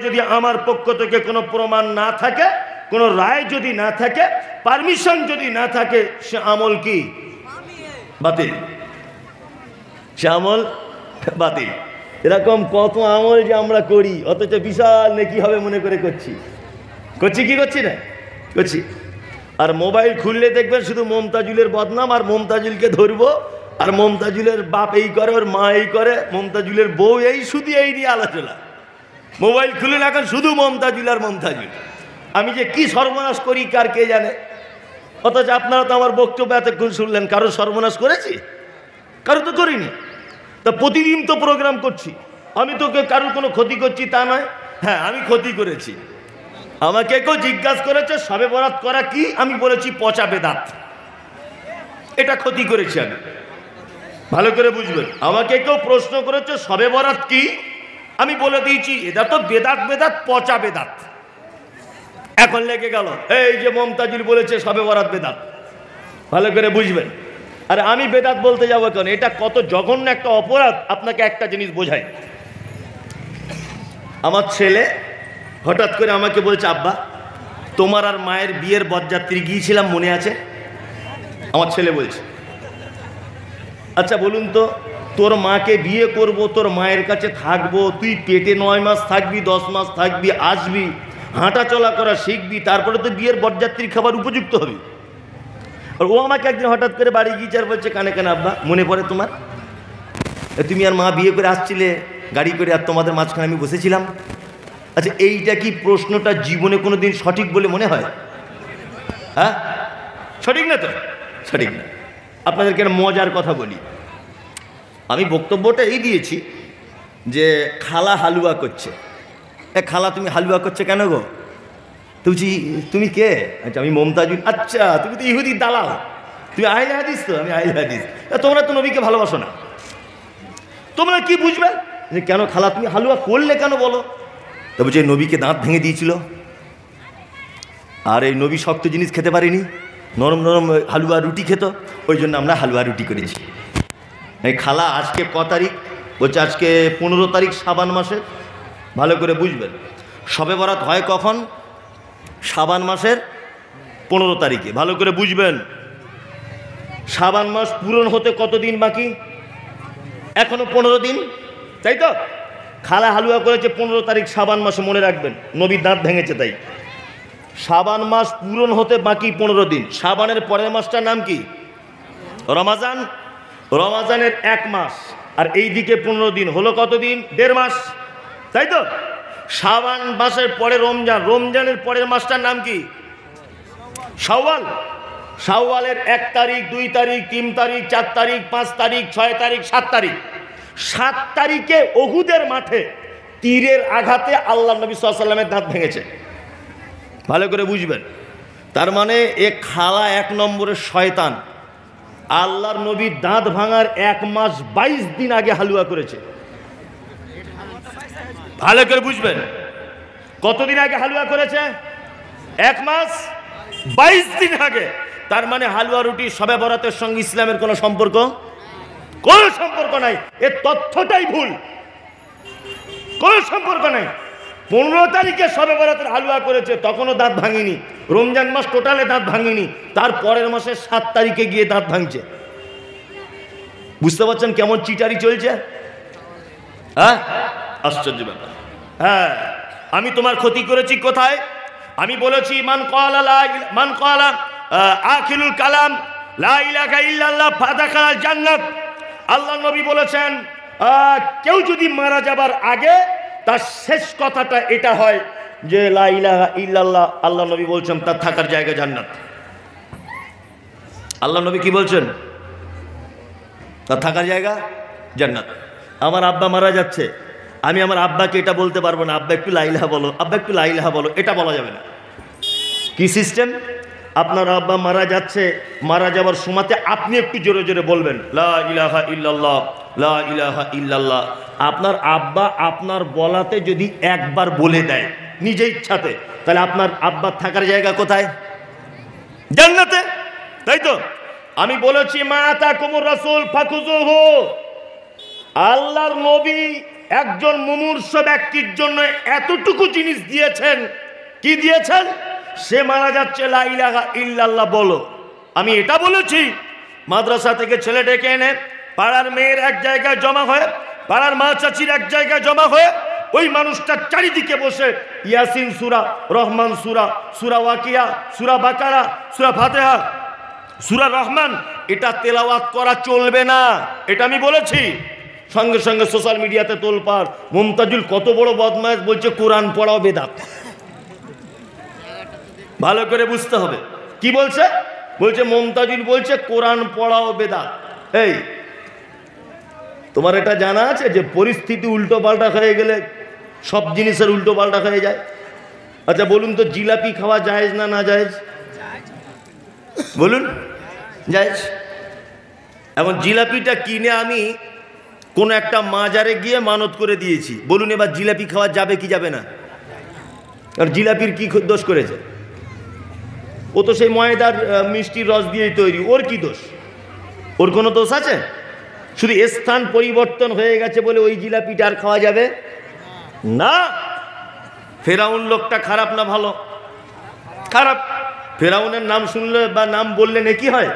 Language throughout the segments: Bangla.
যদি আমার পক্ষ থেকে কোনো প্রমাণ না থাকে, কোনো রায় যদি না থাকে, পারমিশন যদি না থাকে, সে আমল কি বাতিল, সে আমল বাতিল। এরকম কত আমল যে আমরা করি, অথচ বিশাল নেকি হবে মনে করে করছি কি করছি না করছি। আর মোবাইল খুললে দেখবেন শুধু মমতাজুলের বদনাম, আর মমতাজুলকে ধরবো, আর মমতাজুলের বাপ এই করে, ওর মা এই করে, মমতাজুলের বউ এই, শুধু এই নিয়ে আলোচনা। মোবাইল খুলে এখন শুধু মমতাজুল আর মমতাজুল। আমি যে কি সর্বনাশ করি কার কে জানে। অথচ আপনারা তো আমার বক্তব্য এতক্ষণ শুনলেন, কারো সর্বনাশ করেছি? কারো তো করিনি। তা প্রতিদিন তো প্রোগ্রাম করছি, আমি তো কারোর কোনো ক্ষতি করছি তা নয়। হ্যাঁ, আমি ক্ষতি করেছি। আমাকে কেউ জিজ্ঞাসা করেছে শবে বরাত করা কি, আমি বলেছি পচা বেদাত। এটা ক্ষতি করেছি আমি, ভালো করে বুঝবেন। আমাকে কেউ প্রশ্ন করেছে শবে বরাত কি, আমি বলে দিয়েছি এটা তো বেদাত, বেদাত পচা বেদাত। এখন লেগে গেল এই যে মমতাজুল বলেছে শবে বরাত বেদাত, ভালো করে বুঝবেন। আর আমি বেদাত বলতে যাবো কেন? এটা কত জঘন্য একটা অপরাধ। আপনাকে একটা জিনিস বোঝাই। আমার ছেলে হঠাৎ করে আমাকে বলছে, আব্বা তোমার আর মায়ের বিয়ের বরযাত্রী গিয়েছিলাম মনে আছে? আমার ছেলে বলছে, আচ্ছা বলুন তো, তোর মাকে বিয়ে করব, তোর মায়ের কাছে থাকবো, তুই পেটে 9 মাস থাকবি, 10 মাস থাকবি, আসবি, হাঁটা চলা করা শিখবি, তারপরে তো বিয়ের বরযাত্রী খাবার উপযুক্ত হবি। আর ও আমাকে একদিন হঠাৎ করে বাড়ি গিয়েছে আর বলছে, কানে কানে আব্বা মনে পড়ে তোমার, তুমি আর মা বিয়ে করে আসছিলে গাড়ি করে, আর তোমাদের মাঝখানে আমি বসেছিলাম। আচ্ছা এইটা কি প্রশ্নটা জীবনে কোনো দিন সঠিক বলে মনে হয়? হ্যাঁ, সঠিক না তো? সঠিক না। আপনাদেরকে একটা মজার কথা বলি। আমি বক্তব্যটা এই দিয়েছি যে খালা হালুয়া করছে। খালা তুমি হালুয়া করছে কেন গো? তুমি কে? আচ্ছা আমি মমতাজুল। আচ্ছা তুমি তো ইহুদির দালাল, তুমি আহলে হাদিস তো? আমি আহলে হাদিস। তোমরা তো নবীকে ভালোবাসো না, তোমরা কি বুঝবে যে কেন খালা তুমি হালুয়া করলে কেন বলো? তা বলছে নবীকে দাঁত ভেঙে দিয়েছিল, আর এই নবী শক্ত জিনিস খেতে পারেনি, নরম নরম হালুয়া রুটি খেত, ওই জন্য আমরা হালুয়া রুটি করেছি। এই খালা আজকে ক তারিখ? বলছে আজকে 15 তারিখ শাবান মাসের। ভালো করে বুঝবেন, শবে বরাত হয় কখন? শাবান মাসের 15 তারিখে। ভালো করে বুঝবেন, শাবান মাস পূরণ হতে কতদিন বাকি? এখনো 15 দিন, তাই তো? খালা হালুয়া করেছে 15 তারিখ শাবান মাসে, মনে রাখবেন, নবীর দাঁত ভেঙেছে তাই। শাবান মাস পূরণ হতে বাকি 15 দিন। শাবানের পরের মাসটার নাম কি? রমাজান। রমাজানের 1 মাস, আর এই দিকে 15 দিন, হলো কত দিন? 1.5 মাস, তাই তো? শাবান মাসের পরে রমজান, রমজানের পরের মাসটার নাম কি? শাওয়াল। শাওয়ালের 1 তারিখ, 2 তারিখ, 3 তারিখ, 4 তারিখ, 5 তারিখ, 6 তারিখ, 7 তারিখ। 7 তারিখে উহুদের মাঠে তীরের আঘাতে আল্লাহ নবী সাল্লাল্লাহু আলাইহি ওয়াসাল্লামের দাঁত ভেঙেছে। ভালো করে বুঝবেন। তার মানে এ খালা 1 নম্বরের শয়তান। আল্লাহর নবীর দাঁত ভাঙার 1 মাস 22 দিন আগে হালুয়া করেছে। ভালো করে বুঝবেন, কতদিন আগে হালুয়া করেছে? 1 মাস 22 দিন আগে। তার মানে হালুয়া রুটি শবে বরাতের সঙ্গে ইসলামের কোনো সম্পর্ক? কোনো সম্পর্ক নাই। এর তথ্যটাই ভুল, কোনো সম্পর্ক নাই। 15 তারিখে শবে বরাতের হালুয়া করেছে, তখনও দাঁত ভাঙেনি। রমজান মাস টোটালে দাঁত ভাঙেনি, তার পরের মাসে 7 তারিখে গিয়ে দাঁত ভাঙছে। বুঝতে পারছেন কেমন চিটারি চলছে? হ্যাঁ, আশ্চর্য ব্যাপার। হ্যাঁ, আমি তোমার ক্ষতি করেছি কোথায়? আমি বলেছি মান ক্বালা আখিরুল কালাম লা ইলাহা ইল্লাল্লাহ ফাদাখালাল জান্নাত। আল্লাহ নবী বলেছেন কেউ যদি মারা যাবার আগে তার শেষ কথাটা এটা হয় যে লা ইলাহা ইল্লাল্লাহ, আল্লাহ নবী বলছেন তার থাকার জায়গা জান্নাত। আল্লাহ নবী কি বলছেন? তার থাকার জায়গা জান্নাত। আমার আব্বা মারা যাচ্ছে, আমি আমার আব্বাকে এটা বলতে পারবো না, আব্বা একটু লা ইলাহা বলো, আব্বা একটু লা ইলাহা বলো, এটা বলা যাবে না। কি সিস্টেম? আপনার আব্বা মারা যাচ্ছে, মারা যাবার সময়তে আপনি একটু জোরে জোরে বলবেন লা ইলাহা ইল্লাল্লাহ, লা ইলাহা ইল্লাল্লাহ। আপনার আব্বা আপনার বলাতে যদি একবার বলে দেয় নিজে ইচ্ছাতে, তাহলে আপনার আব্বার থাকার জায়গা কোথায়? জান্নাতে, তাই তো? আমি বলেছি মা আতাকুমুর রাসূল ফাখুযুহু। আল্লাহর নবী একজন মুমূর্ষ ব্যক্তির জন্য এতটুকু জিনিস দিয়েছেন। কি দিয়েছেন? সে মারা যাচ্ছে, লা ইলাহা ইল্লাল্লাহ বলো। আমি এটা বলেছি মাদ্রাসা থেকে ছেলে ডেকে এনে পাড়ার মেয়ের এক জায়গায় জমা হয়ে, পাড়ার মা চাচির এক জায়গায় জমা হয়ে, ওই মানুষটার চারিদিকে বসে ইয়াসিন সূরা, রহমান সূরা, সূরা ওয়াকিয়া, সূরা বাকারা, সূরা ফাতিহা, সূরা রহমান, এটা তেলাওয়াত করা চলবে না। এটা আমি বলেছি। সঙ্গে সঙ্গে সোশ্যাল মিডিয়াতে তোলপাড়, মুমতাজুল কত বড় বদমাইশ, বলছে কোরআন পড়াও বেদাত। ভালো করে বুঝতে হবে কি বলছে। বলছে মুমতাজুল বলছে কোরআন পড়াও বেদাত। এই তোমার এটা জানা আছে যে পরিস্থিতি উল্টো পাল্টা হয়ে গেলে সব জিনিসের উল্টো পাল্টা হয়ে যায়? আচ্ছা বলুন তো, জিলাপি খাওয়া জায়েজ না না জায়েজ? বলুন, জায়েজ। এখন জিলাপিটা কিনে আমি কোন একটা মাজারে গিয়ে মানত করে দিয়েছি, বলুন এবার জিলাপি খাওয়া যাবে কি যাবে না? আর জিলাপির কি দোষ করেছে? ও তো সেই ময়দার মিষ্টির রস দিয়েই তৈরি, ওর কি দোষ? ওর কোনো দোষ আছে? শুধু স্থান পরিবর্তন হয়ে গেছে বলে ওই জিলাপিটা আর খাওয়া যাবে না। ফেরাউন লোকটা খারাপ না ভালো? খারাপ। ফেরাউনের নাম শুনলে বা নাম বললে নেকি হয়?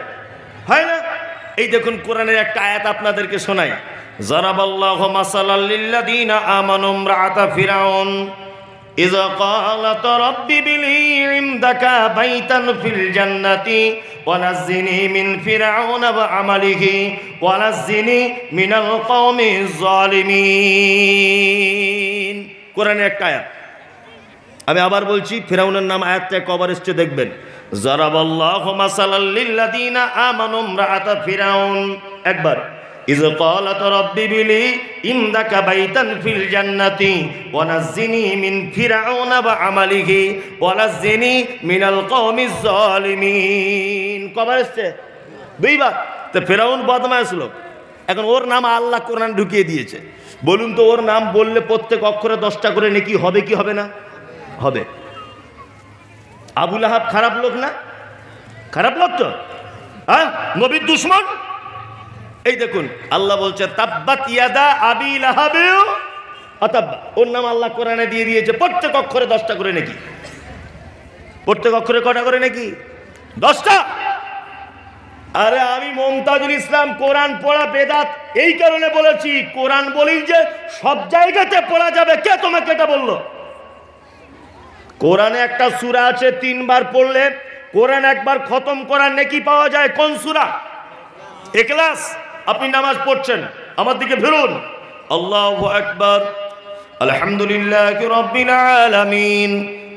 হয় না। এই দেখুন কোরআনের একটা আয়াত আপনাদেরকে শোনাই। যারাবাল্লাহু মাসালাল লিল্লাযীনা আমানু ইমরাআতা ফিরাউন ইযা ক্বালাত রাব্বি বিলি ইনদাকা বাইতান ফিল জান্নাতি ওয়া নাজ্জিনি মিন ফিরাউন ওয়া আমালিহি ওয়া নাজ্জিনি মিনাল কওমিজ জালিমিন। কোরআনের একটা আয়াত আমি আবার বলছি, ফিরাউনের নাম আয়াতটা কবার এসছে দেখবেন। যারাবাল্লাহু মাসালাল লিল্লাযীনা আমানু ইমরাআতা ফিরাউন, একবার। ইয ক্বালাত রাব্বি বিলি ইনদাকা বাইতান ফিল জান্নাতি ওয়া নাজ্জিনি মিন ফিরাউন ওয়া আমালিহি ওয়া নাজ্জিনি মিনাল কওমিজ জালিমিন। কবার এসছে? দুইবার। তো ফিরাউন বদমাশ লোক, এখন ওর নাম আল্লাহ কোরআন ঢুকিয়ে দিয়েছে। বলুন তো ওর নাম বললে প্রত্যেক অক্ষরে 10টা করে নেকি হবে কি হবে না? হবে। আবু লাহাব খারাপ লোক না? খারাপ লোক তো, হ্যাঁ, নবীর দুশমন। এই দেখুন আল্লাহ বলছে তাব্বাত ইয়াদা আবি লাহাব আতাব্বা, ওর নাম আল্লাহ কোরআনে দিয়ে দিয়েছে প্রত্যেক অক্ষরে 10টা করে নাকি। প্রত্যেক অক্ষরে কটা করে নাকি? 10টা। আরে আমি মুমতাজুল ইসলাম কোরআন পড়া বেদাত এই কারণে বলেছি, কোরআন বলি যে সব জায়গাতে পড়া যাবে। কে তোমাকে এটা বললো? কোরআনে একটা সূরা আছে 3 বার পড়লে কোরআন একবার খতম করার নেকি পাওয়া যায়। কোন সূরা? ইখলাস। আপনি নামাজ পড়ছেন, আমার দিকে ফিরুন। আল্লাহু আকবার। আলহামদুলিল্লাহি রাব্বিল আলামিন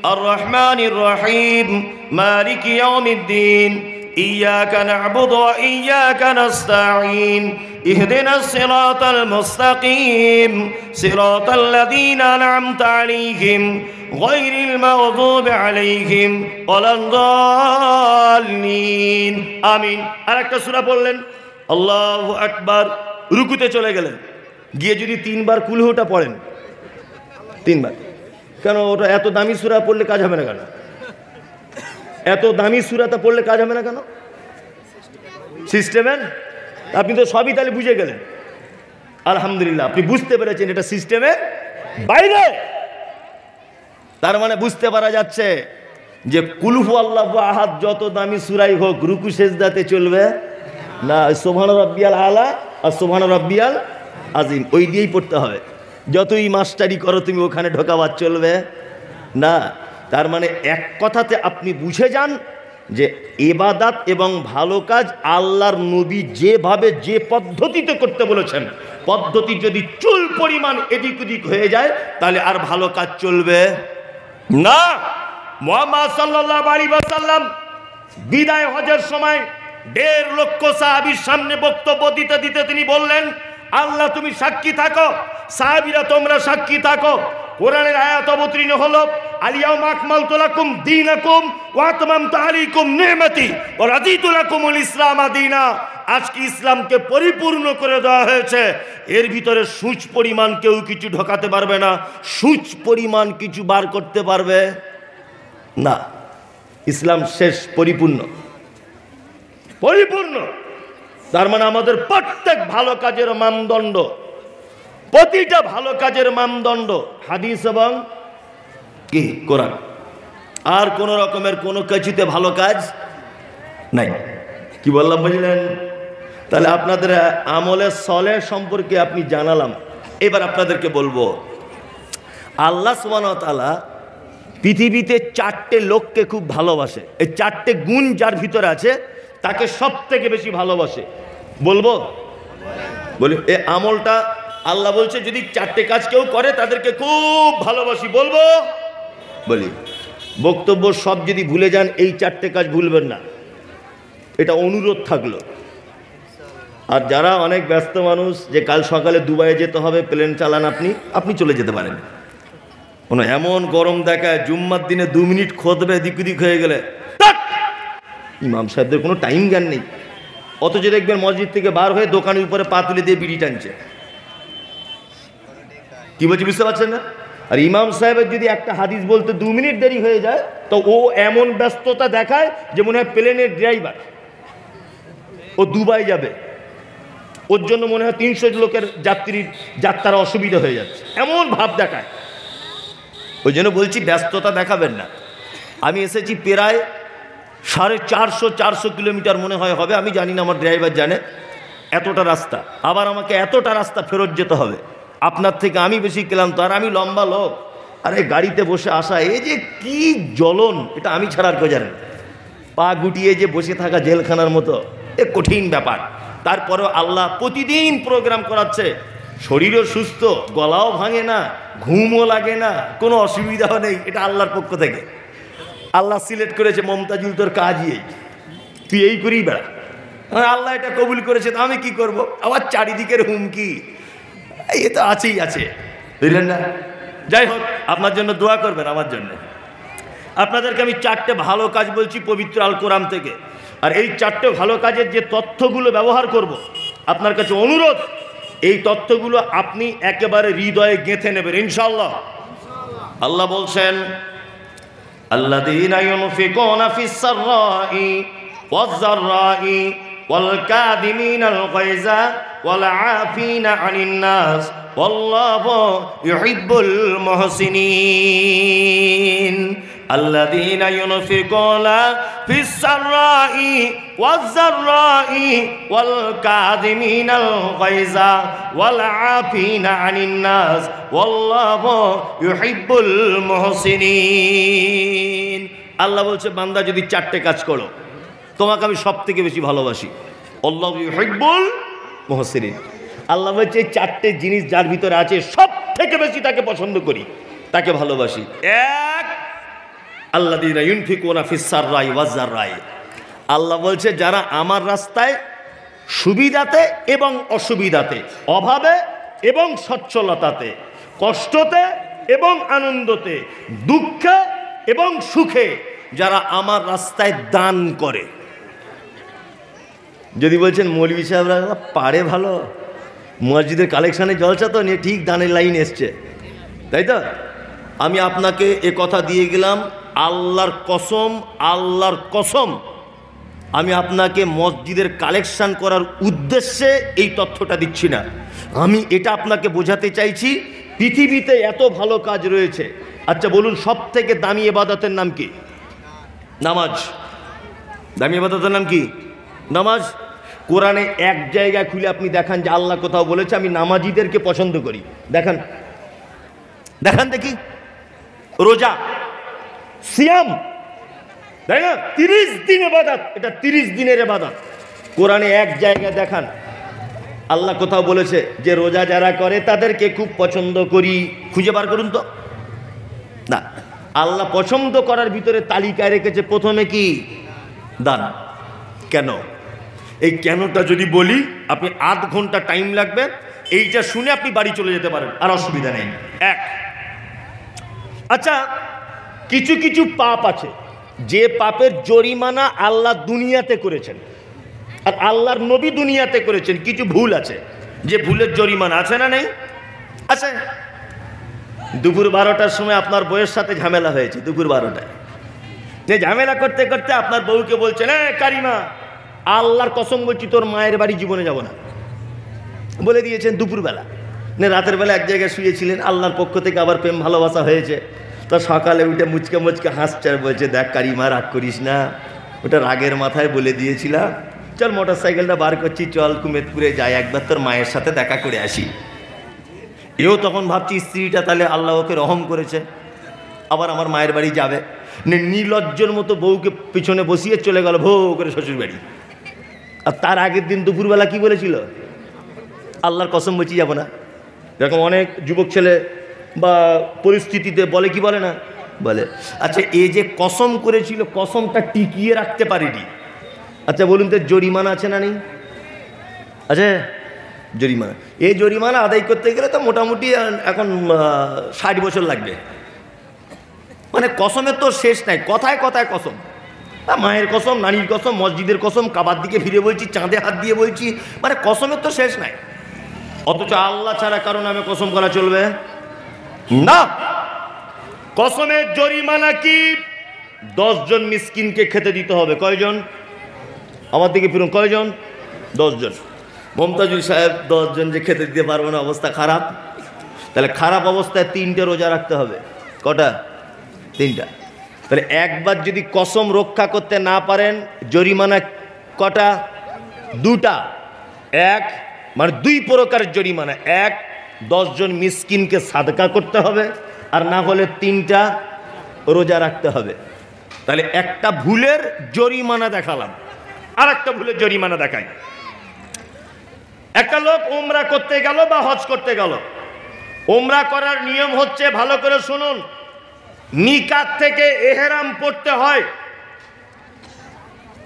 আর রহমানির রহিম মালিকি ইয়াউমিদ্দিন ইয়্যাকা না'বুদু ওয়া ইয়্যাকা নাস্তাঈন ইহদিনাস সিরাতাল মুস্তাকিম সিরাতাল লাযীনা আন'আমতা আলাইহিম গায়রিল মাগযুবি আলাইহিম ওয়ালাদ-দাল্লিন। আমিন। আরেকটা সূরা পড়লেন, আল্লাহু আকবার, রুকুতে চলে গেলেন, গিয়ে যদি 3 বার কুলহুটা পড়েন, 3 বার। কেন ওটা এত দামি সূরা পড়লে কাজ হবে না কেন? এত দামি সূরাটা পড়লে কাজ হবে না কেন? সিস্টেমের। আপনি তো সবই তাহলে বুঝে গেলেন। আলহামদুলিল্লাহ, আপনি বুঝতে পেরেছেন এটা সিস্টেমের বাইরে। তার মানে বুঝতে পারা যাচ্ছে যে কুলহু আল্লাহু আহাদ যত দামি সূরাই হোক রুকু সেজদাতে চলবে না। সুবহান রাব্বিয়াল আলা আর সুবহান রাব্বিয়াল আজিম ওই দিয়েই পড়তে হবে। যতই মাস্টারি করো তুমি ওখানে ঢোকাবার চলবে না। তার মানে এক কথাতে আপনি বুঝে যান যে ইবাদত এবং ভালো কাজ আল্লাহর নবী যেভাবে যে পদ্ধতিতে করতে বলেছেন, পদ্ধতি যদি চুল পরিমাণ এদিক ওদিক হয়ে যায় তাহলে আর ভালো কাজ চলবে না। মুহাম্মদ সাল্লাল্লাহু আলাইহি ওয়াসাল্লাম বিদায় হজের সময় 1.5 লক্ষ সাহাবীর সামনে বক্তব্য দিতে দিতে তিনি বললেন, আল্লাহ তুমি সাক্ষী থাকো, সাহাবীরা তোমরা সাক্ষী থাকো। কোরআনের আয়াত অবতীর্ণ হলো, আল-ইয়াওমা আকমালতু লাকুম দীনাকুম ওয়া আতমামতু আলাইকুম নি'মাতি ওয়া রাদিতু লাকুমুল ইসলাম দীনা। আজকে ইসলামকে পরিপূর্ণ করে দেওয়া হয়েছে। এর ভিতরে সূচ পরিমাণ কেউ কিছু ঢোকাতে পারবে না, সূচ পরিমাণ কিছু বার করতে পারবে না। ইসলাম শেষ, পরিপূর্ণ, পরিপূর্ণ। তার মানে আমাদের প্রত্যেক ভালো কাজের মানদণ্ড প্রতিটা ভালো কাজের মানদণ্ড হাদিস এবং কি কোরআন। আর কোন রকমের কোনো কিছুতে ভালো কাজ নাই। কি বললাম বুঝলেন? তাহলে আপনাদের আমলের সলেহ সম্পর্কে আপনি জানালাম। এবার আপনাদেরকে বলবো, আল্লাহ সুবহানাহু ওয়া তাআলা পৃথিবীতে 4টে লোককে খুব ভালোবাসে। এই 4টে গুণ যার ভিতরে আছে তাকে সব থেকে বেশি ভালোবাসে। বলবো বলি, এই আমলটা আল্লাহ বলছে যদি 4টে কাজ কেউ করে তাদেরকে খুব ভালোবাসি। বলবো বলি, বক্তব্য সব যদি ভুলে যান এই 4টে কাজ ভুলবেন না, এটা অনুরোধ থাকলো। আর যারা অনেক ব্যস্ত মানুষ, যে কাল সকালে দুবাইয়ে যেতে হবে, প্লেন চালান, আপনি চলে যেতে পারেন। কোনো এমন গরম দেখায় জুম্মার দিনে 2 মিনিট খোদবে দিক দিক হয়ে গেলে ইমাম সাহেবদের কোনো টাইম জ্ঞান নেই। অথচ দেখবেন মসজিদ থেকে বার হয়ে দোকানের উপরে পা তুলে দিয়ে বিড়ি টানছে। কি বলছি বুঝতে পারছেন না? আর ইমাম সাহেবের যদি একটা হাদিস বলতে 2 মিনিট দেরি হয়ে যায় তো ও এমন ব্যস্ততা দেখায় যে মনে হয় প্লেনের ড্রাইভার, ও দুবাই যাবে, ওর জন্য মনে হয় 300 লোকের যাত্রার অসুবিধা হয়ে যাচ্ছে, এমন ভাব দেখায়। ওই জন্য বলছি ব্যস্ততা দেখাবেন না। আমি এসেছি প্রায় 450 কিলোমিটার মনে হয় হবে, আমি জানি না, আমার ড্রাইভার জানে। এতটা রাস্তা, আবার আমাকে এতটা রাস্তা ফেরত যেতে হবে। আপনার থেকে আমি বেশি ক্লান্ত, আর আমি লম্বা লোক। আরে গাড়িতে বসে আসা, এই যে কি জ্বলন, এটা আমি ছাড়া আর কেউ জানে না। পা গুটিয়ে যে বসে থাকা জেলখানার মতো, এ কঠিন ব্যাপার। তারপরেও আল্লাহ প্রতিদিন প্রোগ্রাম করাচ্ছে, শরীরও সুস্থ, গলাও ভাঙে না, ঘুমও লাগে না, কোনো অসুবিধাও নেই। এটা আল্লাহর পক্ষ থেকে আল্লাহ সিলেক্ট করেছে, মমতাজুল তোর কাজই এই, তুই এই করেই বেড়া। আল্লাহ এটা কবুল করেছে, তো আমি কি করব? আবার চারিদিকের হুমকি, এ তো আছেই আছে, বুঝলেন না? যাই হোক, আপনার জন্য দোয়া করবেন, আমার জন্য। আপনাদেরকে আমি 4টে ভালো কাজ বলছি পবিত্র আল কোরআন থেকে। আর এই 4টে ভালো কাজের যে তথ্যগুলো ব্যবহার করব, আপনার কাছে অনুরোধ, এই তথ্যগুলো আপনি একেবারে হৃদয়ে গেঁথে নেবেন ইনশাআল্লাহ। আল্লাহ বলছেন, আল্লাযীনা ইউনফিকুনা ফিস সাররাই ওয়াজ যাররাই ওয়াল কাযিমিনাল গায়যা ওয়াল আফিনা আনিন নাস ওয়াল্লাহু ইউহিব্বুল মুহসিনিন। الذين ينفقون في السراء والضراء والكاظمين الغيظ والعافين عن الناس والله يحب المحسنين। আল্লাহ বলছে, বান্দা যদি 4টে কাজ করো তোমাকে আমি সব থেকে বেশি ভালোবাসি। আল্লাহু ইউহিব্বুল মুহসিনিন। আল্লাহ বলছে 4টে জিনিস যার ভিতরে আছে সব থেকে বেশি তাকে পছন্দ করি, তাকে ভালোবাসি। এক, আল্লাযীনা ইউনফিকুনা ফিস সাররাই ওয়াজ যাররাই। আল্লাহ বলছে যারা আমার রাস্তায় সুবিধাতে এবং অসুবিধাতে, অভাবে এবং সচ্ছলতাতে, কষ্টতে এবং আনন্দতে, দুঃখে এবং সুখে যারা আমার রাস্তায় দান করে। যদি বলছেন মৌলভী সাহেবরা পারে ভালো, মসজিদের কালেকশানে জলসা তো নিয়ে ঠিক দানের লাইন এসছে, তাই তো? আমি আপনাকে এ কথা দিয়ে গেলাম, আল্লাহর কসম, আল্লাহর কসম, আমি আপনাকে মসজিদের কালেকশন করার উদ্দেশ্যে এই তথ্যটা দিচ্ছি না। আমি এটা আপনাকে বোঝাতে চাইছি পৃথিবীতে এত ভালো কাজ রয়েছে। আচ্ছা বলুন, সব থেকে দামি ইবাদতের নাম কি? নামাজ। দামি ইবাদতের নাম কি? নামাজ। কোরআনে এক জায়গায় খুলে আপনি দেখান যে আল্লাহ কোথাও বলেছে আমি নামাজিদেরকে পছন্দ করি। দেখান, দেখান দেখি। রোজা, সিয়াম, তাই না? 30 দিন ইবাদত, এটা 30 দিনের ইবাদত। কোরআনে এক জায়গায় দেখান আল্লাহ কোথাও বলেছে যে রোজা যারা করে তাদেরকে খুব পছন্দ করি। খুঁজে বার করুন তো। না, আল্লাহ পছন্দ করার ভিতরে তালিকায় রেখেছে প্রথমে কি? দান। কেন? এই কেনটা যদি বলি আপনি আধ ঘন্টা টাইম লাগবে। এইটা শুনে আপনি বাড়ি চলে যেতে পারেন, আর অসুবিধা নেই। এক, আচ্ছা কিছু কিছু পাপ আছে যে পাপের জরিমানা আল্লাহ দুনিয়াতে করেছেন আর আল্লাহর নবী দুনিয়াতে করেছেন। কিছু ভুল আছে যে ভুলের জরিমানা আছে না নেই? আছে। দুপুর 12টার সময় আপনার বউয়ের সাথে ঝামেলা হয়েছে। দুপুর 12টায় যে ঝামেলা করতে করতে আপনার বউকে বলছেন, এ কারিমা, আল্লাহর কসম বলছি তোর মায়ের বাড়ি জীবনে যাব না, বলে দিয়েছেন দুপুরবেলা। রাতের বেলা এক জায়গায় শুয়েছিলেন, আল্লাহর পক্ষ থেকে আবার প্রেম ভালোবাসা হয়েছে। তো সকালে উঠে মুচকে মুচকে হাসছে আর বলছে, দেখ কারিমা রাগ করিস না, ওটা রাগের মাথায় বলে দিয়েছিলাম, চল মোটর সাইকেলটা বার করছি, চল কুমেদপুরে যাই, একবার তোর মায়ের সাথে দেখা করে আসি। এও তখন ভাবছি স্ত্রীটা তাহলে আল্লাহ ওকে রহম করেছে, আবার আমার মায়ের বাড়ি যাবে। নির্লজ্জের মতো বউকে পিছনে বসিয়ে চলে গেল ভো করে শ্বশুর বাড়ি। আর তার আগের দিন দুপুরবেলা কি বলেছিল, আল্লাহর কসম বলছি যাব না। এরকম অনেক যুবক ছেলে বা পরিস্থিতিতে বলে কি বলে না, বলে। আচ্ছা, এই যে কসম করেছিল, কসমটা টিকিয়ে রাখতে পারেনি। আচ্ছা বলুন তো, জরিমানা আছে না নেই? আচ্ছা, জরিমানা, এই জরিমানা আদায় করতে গেলে তো মোটামুটি এখন 60 বছর লাগবে। মানে কসমের তো শেষ নাই, কথায় কথায় কসম। মায়ের কসম, নানির কসম, মসজিদের কসম, কাবার দিকে ফিরে বলছি, চাঁদে হাত দিয়ে বলছি, মানে কসমের তো শেষ নাই। অথচ আল্লাহ ছাড়া কারো নামে কসম করা চলবে না। কসমের জরিমানা কি? 10 জন মিসকিনকে খেতে দিতে হবে। কয়জন? আমার দিকে ফিরুন, কয়জন? 10 জন। মমতাজুল সাহেব 10 জন যে খেতে দিতে পারবো না, অবস্থা খারাপ। তাহলে খারাপ অবস্থায় 3টে রোজা রাখতে হবে। কটা? 3টা। তাহলে একবার যদি কসম রক্ষা করতে না পারেন, জরিমানা কটা? 2টা। এক মানে 2 প্রকারের জরিমানা। এক, 10 জন মিসকিনকে সাদকা করতে হবে, আর না হলে 3টা রোজা রাখতে হবে। তাহলে একটা ভুলের জরিমানা দেখালাম, আর একটা ভুলের জরিমানা দেখাই। একটা লোক উমরা করতে গেল বা হজ করতে গেল। উমরা করার নিয়ম হচ্ছে, ভালো করে শুনুন, মিকাত থেকে এহরাম পড়তে হয়।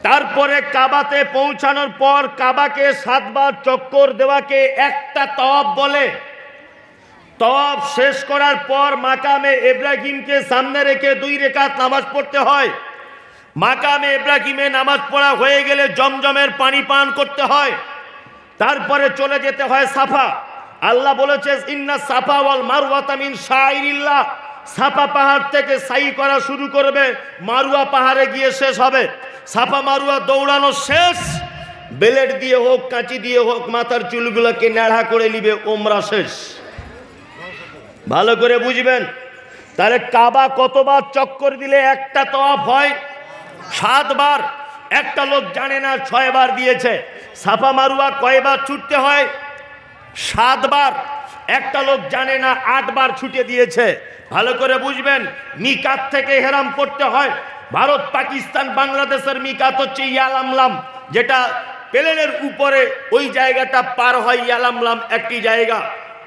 তারপরে কাবাতে পৌঁছানোর পর কাবাকে 7 বার চক্কর দেওয়াকে একটা তওয়াফ বলে। তওয়াফ শেষ করার পর মাকামে ইব্রাহিমকে সামনে রেখে 2 রাকাত নামাজ পড়তে হয়। মাকামে ইব্রাহিমে নামাজ পড়া হয়ে গেলে জমজমের পানি পান করতে হয়। তারপরে চলে যেতে হয় সাফা। আল্লাহ বলেছে, ইন্না সাফা ওয়াল মারওয়াতা মিন শাইরিল্লাহ। সাফা পাহাড় থেকে সাই করা শুরু করবে, মারুয়া পাহাড়ে গিয়ে শেষ হবে। সাফা মারুয়া দৌড়ানো শেষ, বেলেট দিয়ে হোক, কাঁচি দিয়ে হোক, মাথার চুলগুলোকে ন্যাড়া করে নিবে, ওমরা শেষ। ভালো করে বুঝবেন। তাহলে কাবা কতবার চক্কর দিলে একটা তওয়াফ হয়? 7 বার। একটা লোক জানে না 6 বার দিয়েছে। সাফা মারুয়া কয়বার ছুটতে হয়? 7 বার। একটা লোক জানে না 8 বার ছুটে দিয়েছে। ভালো করে বুঝবেন। মিকাত থেকে হেরাম করতে হয়। ভারত, পাকিস্তান, বাংলাদেশের মিকাত হচ্ছে ইয়ালামলাম, যেটা প্লেনের উপরে ওই জায়গাটা পার হয়। ইয়ালামলাম একটি জায়গা।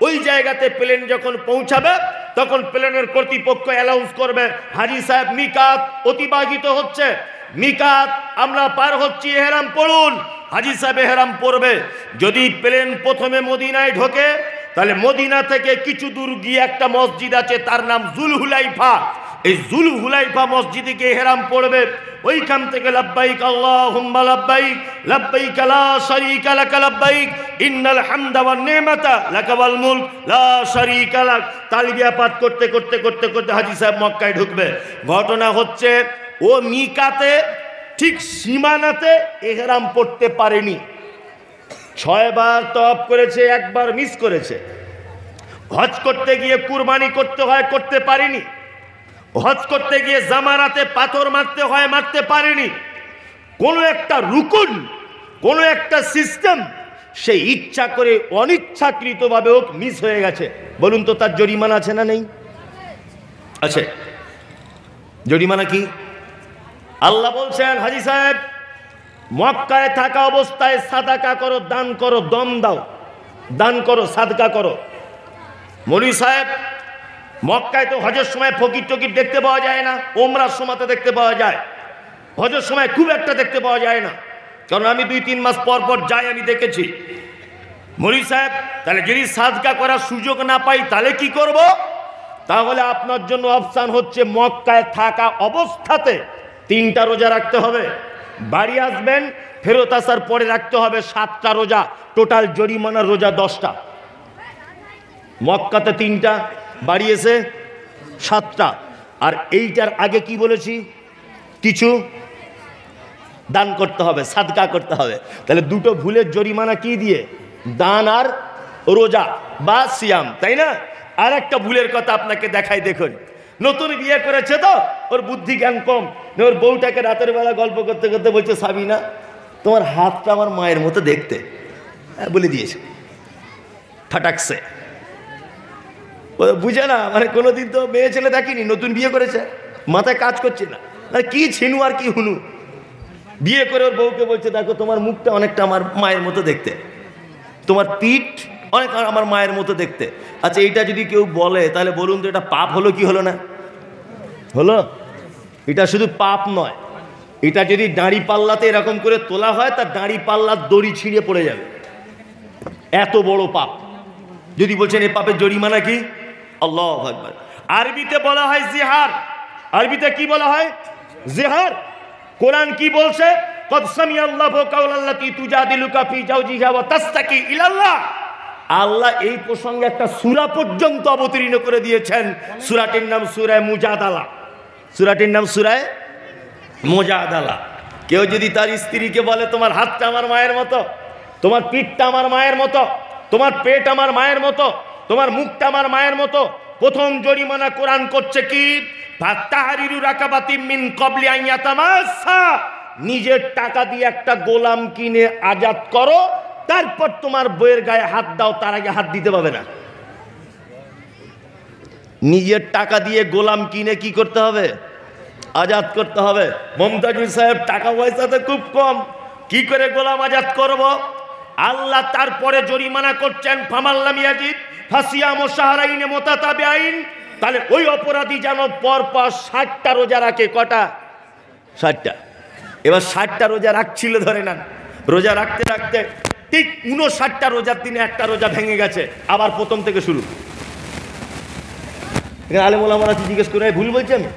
ওই জায়গাতে প্লেন যখন পৌঁছাবে তখন প্লেনের কর্তৃপক্ষ অ্যানাউন্স করবে, হাজী সাহেব মিকাত অতিবাহিত হচ্ছে, মিকাত আমরা পার হচ্ছি, এহরাম পড়ুন। হাজী সাহেব এহরাম পড়বে। যদি প্লেন প্রথমে মদিনায় ঢোকে, তাহলে মদিনা থেকে কিছু দূর গিয়ে একটা মসজিদ আছে, তার নাম জুলহুলাইফা। এই জুলহুলাইফা মসজিদে গিয়ে এহরাম পড়বে। ওইখান থেকে লাব্বাইক আল্লাহুম্মা লাব্বাইক, লাব্বাইক লা শারীকা লাক লাব্বাইক, ইন্নাল হামদা ওয়ান নি'মাতা লাকা ওয়াল মুলক লা শারীকা লাক। তালবিয়া পাঠ করতে করতে করতে করতে হাজী সাহেব মক্কায় ঢুকবে। ঘটনা হচ্ছে, ও মিকাতে ঠিক সীমানাতে এহরাম পড়তে পারেনি। 6 বার তওয়াফ করেছে, 1 বার মিস করেছে। হজ করতে গিয়ে কুরবানি করতে হয়, করতে পারেনি। হজ করতে গিয়ে জামারাতে পাথর মারতে হয়, মারতে পারেনি। কোনো একটা রুকুন, কোনো একটা সিস্টেম সে ইচ্ছা করে অনিচ্ছাকৃতভাবে হোক মিস হয়ে গেছে। বলুন তো, তার জরিমানা আছে না নেই? আছে। জরিমানা কি? আল্লাহ বলছেন, হাজী সাহেব মক্কায় থাকা অবস্থায় সাদাকা করো, দান করো, দম দাও, দান করো, সাদকা করো। মৌলভী সাহেব মক্কায় তো হজের সময় ফকির টকির দেখতে পাওয়া যায় না, ওমরার সময়তে দেখতে পাওয়া যায়। হজের সময় খুব একটা দেখতে পাওয়া যায় না, কারণ আমি 2-3 মাস পর পর যাই, আমি দেখেছি। মৌলভী সাহেব তাহলে যদি সাদকা করার সুযোগ না পাই তাহলে কি করব? তাহলে আপনার জন্য অপশান হচ্ছে, মক্কায় থাকা অবস্থাতে 3টা রোজা রাখতে হবে। বাড়ি আসবেন, ফেরত আসার পরে রাখতে হবে 7টা রোজা। টোটাল জরিমানার রোজা 10টা। মক্কাতে 3টা, বাড়ি এসে 7টা। আর এইটার আগে কি বলেছি? কিছু দান করতে হবে, সাদকা করতে হবে। তাহলে 2টো ভুলের জরিমানা কি দিয়ে? দান আর রোজা বা সিয়াম, তাই না? আর একটা ভুলের কথা আপনাকে দেখাই, দেখুন, নতুন বিয়ে করেছে তো ওর বুদ্ধি জ্ঞান কম, ওর বউটাকে রাতের বেলা গল্প করতে করতে বলছে, সাবিনা তোমার হাতটা আমার মায়ের মতো দেখতে, বলে দিয়েছে ফাটাকছে। ও বুঝে না, মানে কোনোদিন তো মেয়ে ছেলে দেখিনি, নতুন বিয়ে করেছে, মাথায় কাজ করছে না, মানে কি ছিনু আর কি হুনু। বিয়ে করে ওর বউকে বলছে, দেখো তোমার মুখটা অনেকটা আমার মায়ের মতো দেখতে, তোমার পিঠ অনেক আমার মায়ের মতো দেখতে। আচ্ছা, এইটা যদি কেউ বলে তাহলে বলুন তো এটা পাপ হলো কি হলো না? হলো। এটা শুধু পাপ নয়, এটা যদি দাঁড়ি পাল্লাতে এরকম করে তোলা হয় তার দাঁড়ি পাল্লার দড়ি ছিঁড়ে পড়ে যাবে, এত বড় পাপ। যদি বলছেন এই পাপের জরিমানা কি? আল্লাহু আকবার। আরবিতে বলা হয় জিহার। আরবিতে কি বলা হয়? জিহার। কোরআন কি বলছে? কদ সামিআল্লাহু কাওলাল্লাতী তুজাদিলুকা ফি জাওজিহা ওয়া তাসতাকি ইলাল্লাহ। আল্লাহ এই প্রসঙ্গে একটা সূরা পর্যন্ত অবতীর্ণ করে দিয়েছেন। সূরাটির নাম সূরা মুজাদালা। সূরাটির নাম সূরা মুজাদালা। কেউ যদি তার স্ত্রীকে বলে তোমার হাতটা আমার মায়ের মতো, তোমার পিঠটা আমার মায়ের মতো, তোমার পেট আমার মায়ের মতো, তোমার মুখটা আমার মায়ের মতো, প্রথম জরিমানা কোরআন করছে কি? ফাতাহরিরু রাকাবাতিম মিন ক্বাবলি আন ইয়াতামাসসা। নিজের টাকা দিয়ে একটা গোলাম কিনে আজাদ করো, তারপর তোমার বইয়ের গায়ে হাত দাও, তার আগে হাত দিতে পাবে না। নিজের টাকা দিয়ে গোলাম কিনে কি করতে হবে? আজাদ করতে হবে। মমতাজুল সাহেব টাকা পয়সা তো খুব কম, কি করে গোলাম আজাদ করব? আল্লাহ তারপরে জরিমানা করছেন, ফামাল্লাম ইয়াজিদ ফাসিয়ামু শাহরাইন মুতাতাবিআইন। তাহলে ওই অপরাধী যেন পরপর 60টা রোজা রাখে। কটা? 60টা। এবার 60টা রোজা রাখছিল ধরে নেন, রোজা রাখতে রাখতে ঠিক 59টা রোজার দিনে একটা রোজা ভেঙে গেছে, আবার প্রথম থেকে শুরু। এখানে আলেম ওলামারা কি জিজ্ঞেস করে, ভুল বলছি আমি?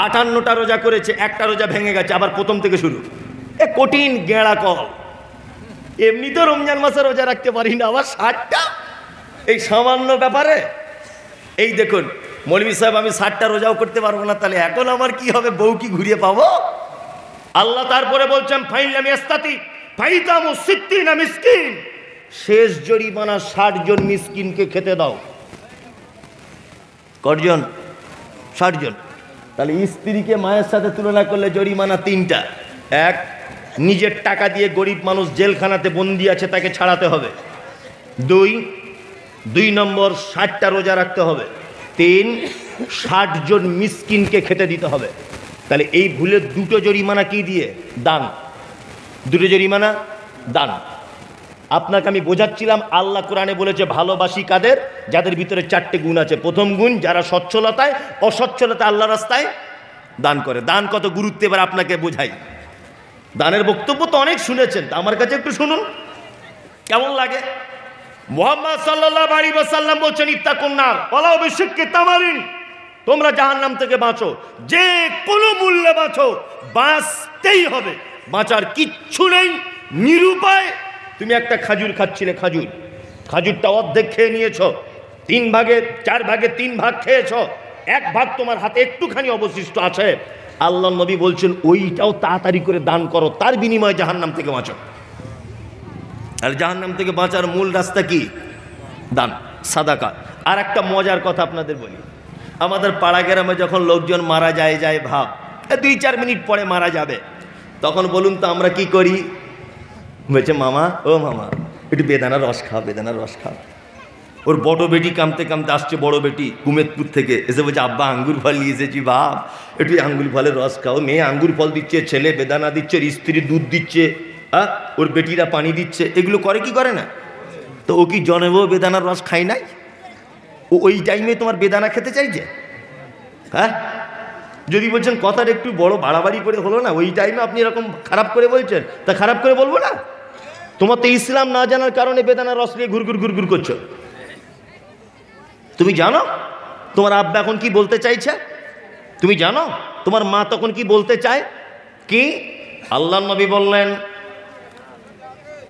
58টা রোজা করেছে, একটা রোজা ভেঙে গেছে, আবার প্রথম থেকে শুরু। এ কঠিন গেঁড়া কল। এমনি তো রমজান মাসে রোজা রাখতে পারি না, আবার 60টা এই সামান্য ব্যাপারে। এই দেখুন মৌলভী সাহেব, আমি 60টা রোজাও করতে পারবো না, তাহলে এখন আমার কি হবে? বউ কি ঘুরিয়ে পাবো? আল্লাহ তারপরে বলছেন ফাইলাম ইস্তাতি ফাইতামু সিত্তিনা মিসকিন। শেষ জরিমানা 60 জন মিসকিনকে খেতে দাও। কজন? 60 জন। তাহলে স্ত্রীকে মায়ের সাথে তুলনা করলে জরিমানা 3টা। এক, নিজের টাকা দিয়ে গরিব মানুষ জেলখানাতে বন্দি আছে, তাকে ছাড়াতে হবে। 2 নম্বর 60টা রোজা রাখতে হবে। 3, 60 জন মিসকিনকে খেতে দিতে হবে। তাহলে এই ভুলের 2টো জরিমানা কি দিয়ে? দান। 2টো জরিমানা দান। আপনাকে আমি বোঝাচ্ছিলাম, আল্লাহ কোরআনে বলেছে ভালোবাসি কাদের? যাদের ভিতরে 4টে গুণ আছে। প্রথম গুণ, যারা সচ্ছলতায় অসচ্ছলতায় আল্লাহ রাস্তায় দান করে। দান কত গুরুত্ব এবার আপনাকে বোঝাই। দানের বক্তব্য তো অনেক শুনেছেন, আমার কাছে একটু শুনুন কেমন লাগে। মুহাম্মদ সাল্লাল্লাহু আলাইহি ওয়াসাল্লাম বলেন, ইত্তাকুন নার ওয়ালাউ বিশিক্কি তামারিন। তোমরা জাহান্নাম থেকে বাঁচো, যে কোনো মূল্যে বাঁচো, বাঁচতেই হবে, বাঁচার কিচ্ছু নেই। নিরুপায় তুমি একটা খাজুর খাচ্ছিলে, খাজুরটা অর্ধেক খেয়ে নিয়েছো, 3 ভাগে 4 ভাগে 3 ভাগ খেয়েছো, 1 ভাগ তোমার হাতে একটুখানি অবশিষ্ট আছে। আল্লাহ নবী বলছেন ওইটাও তাড়াতাড়ি করে দান করো, তার বিনিময়ে জাহান্নাম থেকে বাঁচো। আর জাহান্নাম থেকে বাঁচার মূল রাস্তা কি? দান, সাদাকা। আর একটা মজার কথা আপনাদের বলি, আমাদের পাড়া গ্রামে যখন লোকজন মারা যায় ভাব 2-4 মিনিট পরে মারা যাবে, তখন বলুন তো আমরা কি করি? বলছে মামা, ও মামা একটু বেদানার রস খাও, বেদানার রস খাও। ওর বড় বেটি কামতে কামতে আসছে, বড় বেটি কুমেদপুর থেকে এসে বলছে আব্বা আঙ্গুর ফল নিয়ে এসেছি, বাপ একটু আঙ্গুর ফলের রস খাও। মেয়ে আঙ্গুর ফল দিচ্ছে, ছেলে বেদানা দিচ্ছে, স্ত্রী দুধ দিচ্ছে, ওর বেটিরা পানি দিচ্ছে। এগুলো করে কি করে না? তো ও কি জন্মেও বেদানার রস খায় নাই? ও ওই টাইমে তোমার বেদানা খেতে চাইছে? হ্যাঁ, যদি বলছেন কথাটা একটু বড় বাড়াবাড়ি করে হলো না, ওই টাইমে আপনি এরকম খারাপ করে বলছেন, তা খারাপ করে বলবো না? তোমার তো ইসলাম না জানার কারণে বেদানার রস নিয়ে ঘুরঘুর করছো। তুমি জানো তোমার আব্বা এখন কি বলতে চাইছে? তুমি জানো তোমার মা তখন কি বলতে চায়? কি আল্লাহর নবী বললেন,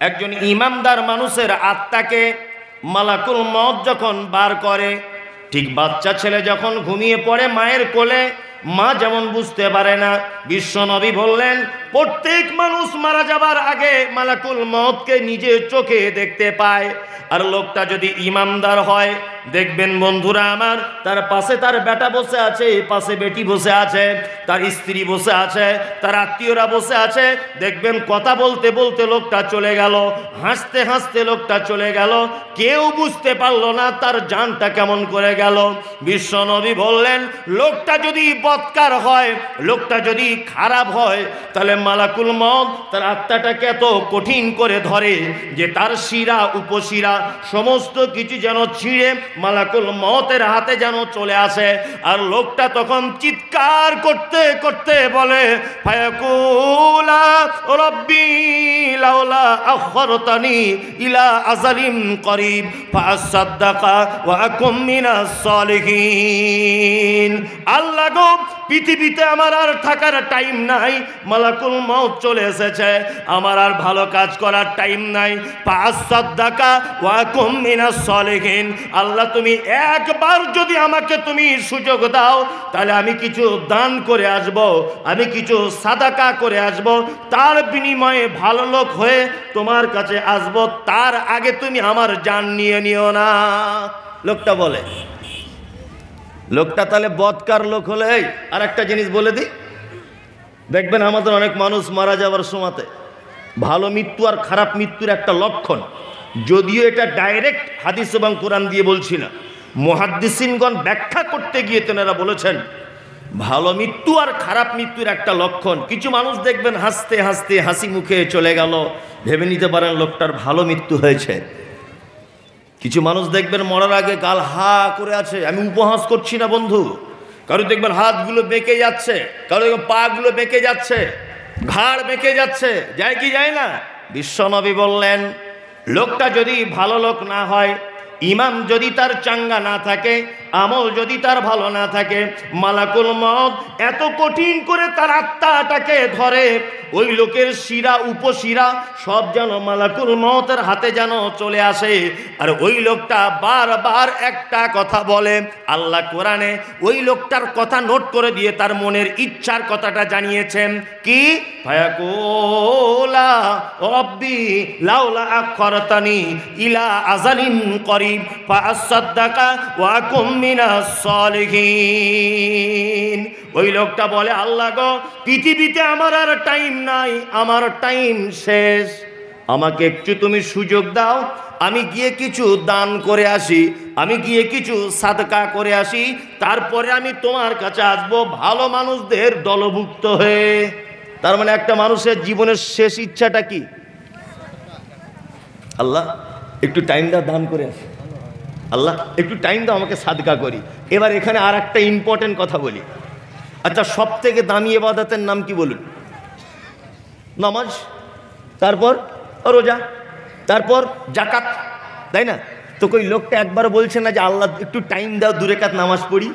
একজন ইমানদার মানুষের আত্মাকে মালাকুল মউত যখন বার করে, ঠিক বাচ্চা ছেলে যখন ঘুমিয়ে পড়ে মায়ের কোলে, মা যেমন বুঝতে পারে না, বিশ্বনবী বললেন প্রত্যেক মানুষ মারা যাবার আগে মালাকুল মউতকে নিজের চোখে দেখতে পায়। আর লোকটা যদি ইমানদার হয়, দেখবেন বন্ধুরা আমার, তার পাশে তার বেটা বসে আছে, পাশে বেটি বসে আছে, তার স্ত্রী বসে আছে, তার আত্মীয়রা বসে আছে, দেখবেন কথা বলতে বলতে লোকটা চলে গেল, হাসতে হাসতে লোকটা চলে গেল, কেউ বুঝতে পারলো না তার জানটা কেমন করে গেল। বিশ্বনবী বললেন লোকটা যদি বদকার হয়, লোকটা যদি খারাপ হয়, তাহলে মালাকুল মউত তার আত্মাটাকে এত কঠিন করে ধরে যে তার শিরা উপশিরা সমস্ত কিছু যেন ছিঁড়ে মালাকুল মউতের হাতে যেন চলে আসে। আর লোকটা তখন চিৎকার করতে করতে বলে, ফায়াকুলা রব্বি লাউলা আখরতানি ইলা আজালিম করিব ফাসাদ্দাকা ওয়া আকুম মিনাস সালিহিন। আল্লাহ গো, পৃথিবীতে আমার আর থাকার টাইম নাই, মালাকুল মউত চলে এসেছে, আমার আর ভালো কাজ করার টাইম নাই, ফাসাদ্দাকা ওয়া আকুম মিনাস সালিহিন। আল্লাহ তুমি একবার যদি আমাকে তুমি সুযোগ দাও, তাহলে আমি কিছু দান করে আসব, আমি কিছু সাদাকা করে আসব, তার বিনিময়ে ভালো লোক হয়ে তোমার কাছে আসব, তার আগে তুমি আমার জান নিয়ে নিও না। লোকটা বলে, লোকটা তাহলে বদকার লোক হলে। আর একটা জিনিস বলে দিই, দেখবেন আমাদের অনেক মানুষ মারা যাওয়ার সময়তে ভালো মৃত্যু আর খারাপ মৃত্যুর একটা লক্ষণ, যদিও এটা ডাইরেক্ট হাদিস এবং কোরআন দিয়ে বলছি না, মুহাদ্দিসিনগণ ব্যাখ্যা করতে গিয়ে তেনারা বলেছেন ভালো মৃত্যু আর খারাপ মৃত্যুর একটা লক্ষণ। কিছু মানুষ দেখবেন হাসতে হাসতে হাসি মুখে চলে গেল, ভেবে নিতে পারেন লোকটার ভালো মৃত্যু হয়েছে। কিছু মানুষ দেখবেন মরার আগে গাল হা করে আছে, আমি উপহাস করছি না বন্ধু, কারো দেখবেন হাতগুলো বেঁকে যাচ্ছে, কারো দেখবেন পা গুলো বেঁকে যাচ্ছে, ঘাড় বেঁকে যাচ্ছে, যায় কি যায় না। বিশ্বনবী বললেন লোকটা যদি ভালো লোক না হয়, ইমাম যদি তার চাঙ্গা না থাকে, আমল যদি তার ভালো না থাকে, মালাকুল মউত এত কঠিন করে তার আত্মাটাকে ধরে, ওই লোকের শিরা উপশিরা সব যেন মালাকুল মউতের হাতে যেন চলে আসে। আর ওই লোকটা বারবার একটা কথা বলে, আল্লাহ কোরআনে ওই লোকটার কথা নোট করে দিয়ে তার মনের ইচ্ছার কথাটা জানিয়েছেন কি, ফায়াকুলা রব্বি লাউলা আখরতানি ইলা আজালিন করিব ফাসাদ্দাকা ওয়া আকুম মিনাস সালিহিন। ওই লোকটা বলে আল্লাহ গো, পৃথিবীতে আমার আর টাইম নাই, আমার টাইম শেষ, আমাকে একটু তুমি সুযোগ দাও, আমি গিয়ে কিছু দান করে আসি, আমি গিয়ে কিছু সাদকা করে আসি, তারপরে আমি তোমার কাছে আসবো ভালো মানুষদের দলভুক্ত হয়ে। তার মানে একটা মানুষের জীবনের শেষ ইচ্ছাটা কি, আল্লাহ একটু টাইম দাও, দান করে আসি, আল্লাহ একটু টাইম দাও, আমাকে সাদকা করি। এবার এখানে আর একটা ইম্পর্টেন্ট কথা বলি, আচ্ছা সব থেকে দামি ইবাদতের নাম কি বলুন? নামাজ, তারপর রোজা, তারপর যাকাত, তাই না? তো কই লোকটা একবার বলছে না যে আল্লাহ একটু টাইম দাও, 2 রাকাত নামাজ পড়ি?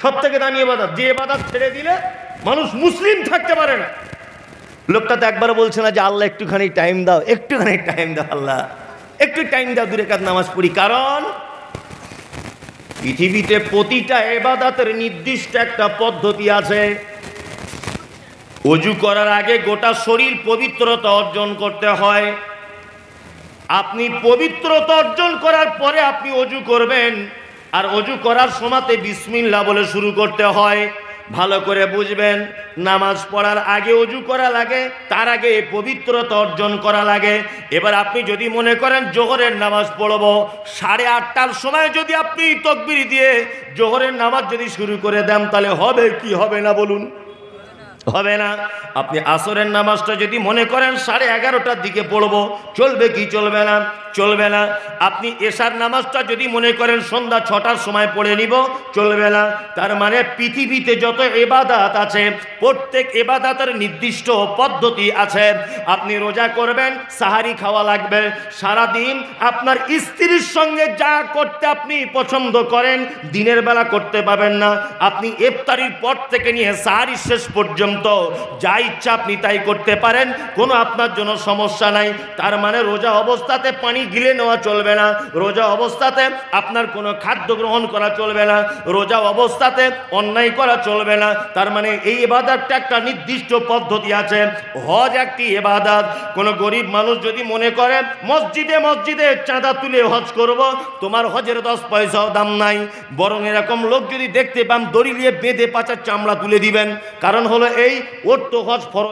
সব থেকে দামি ইবাদত, যে ইবাদত ছেড়ে দিলে মানুষ মুসলিম থাকতে পারে না। লোকটা তো একবার বলছে না যে আল্লাহ একটুখানি টাইম দাও, একটুখানি টাইম দাও, আল্লাহ একটু টাইম দাও, 2 রাকাত নামাজ পড়ি। কারণ পৃথিবীতে প্রতিটা ইবাদতের নির্দিষ্ট একটা পদ্ধতি আছে। ওযু করার আগে গোটা শরীর পবিত্রতা অর্জন করতে হয়। আপনি পবিত্রতা অর্জন করার পরে আপনি ওযু করবেন, আর ওযু করার সময়তে বিসমিল্লাহ বলে শুরু করতে হয়। ভালো করে বুঝবেন, নামাজ পড়ার আগে ওযু করা লাগে, তার আগে পবিত্রতা অর্জন করা লাগে। এবার আপনি যদি মনে করেন জোহরের নামাজ পড়বো, 8:30টার সময় যদি আপনি তাকবীর দিয়ে জোহরের নামাজ যদি শুরু করে দেন, তাহলে হবে কি হবে না বলুন? হবে না। আপনি আসরের নামাজটা যদি মনে করেন 11:30টার দিকে পড়বো, চলবে কি চলবে না? চলবে না। আপনি এশার নামাজটা যদি মনে করেন সন্ধ্যা 6টার সময় পড়ে নিব, চলবে না। তার মানে পৃথিবীতে যত ইবাদত আছে, প্রত্যেক ইবাদতের নির্দিষ্ট পদ্ধতি আছে। আপনি রোজা করবেন, সাহারি খাওয়া লাগবে, সারাদিন আপনার স্ত্রীর সঙ্গে যা করতে আপনি পছন্দ করেন দিনের বেলা করতে পাবেন না। আপনি ইফতারির পর থেকে নিয়ে সাহারি শেষ পর্যন্ত পর্যন্ত যা ইচ্ছা আপনি তাই করতে পারেন, কোনো আপনার জন্য সমস্যা নাই। তার মানে রোজা অবস্থাতে পানি গিলে নেওয়া চলবে না, রোজা অবস্থাতে আপনার কোনো খাদ্য গ্রহণ করা চলবে না, রোজা অবস্থাতে অন্যায় করা চলবে না। তার মানে এই ইবাদতটা একটা নির্দিষ্ট পদ্ধতি আছে। হজ একটি ইবাদত। কোনো গরিব মানুষ যদি মনে করে মসজিদে মসজিদে চাঁদা তুলে হজ করব, তোমার হজের 10 পয়সাও দাম নাই। বরং এরকম লোক যদি দেখতে পান দড়ি নিয়ে বেঁধে পাচার চামড়া তুলে দিবেন। কারণ হলো এই, ওর তো হজ ফরজ।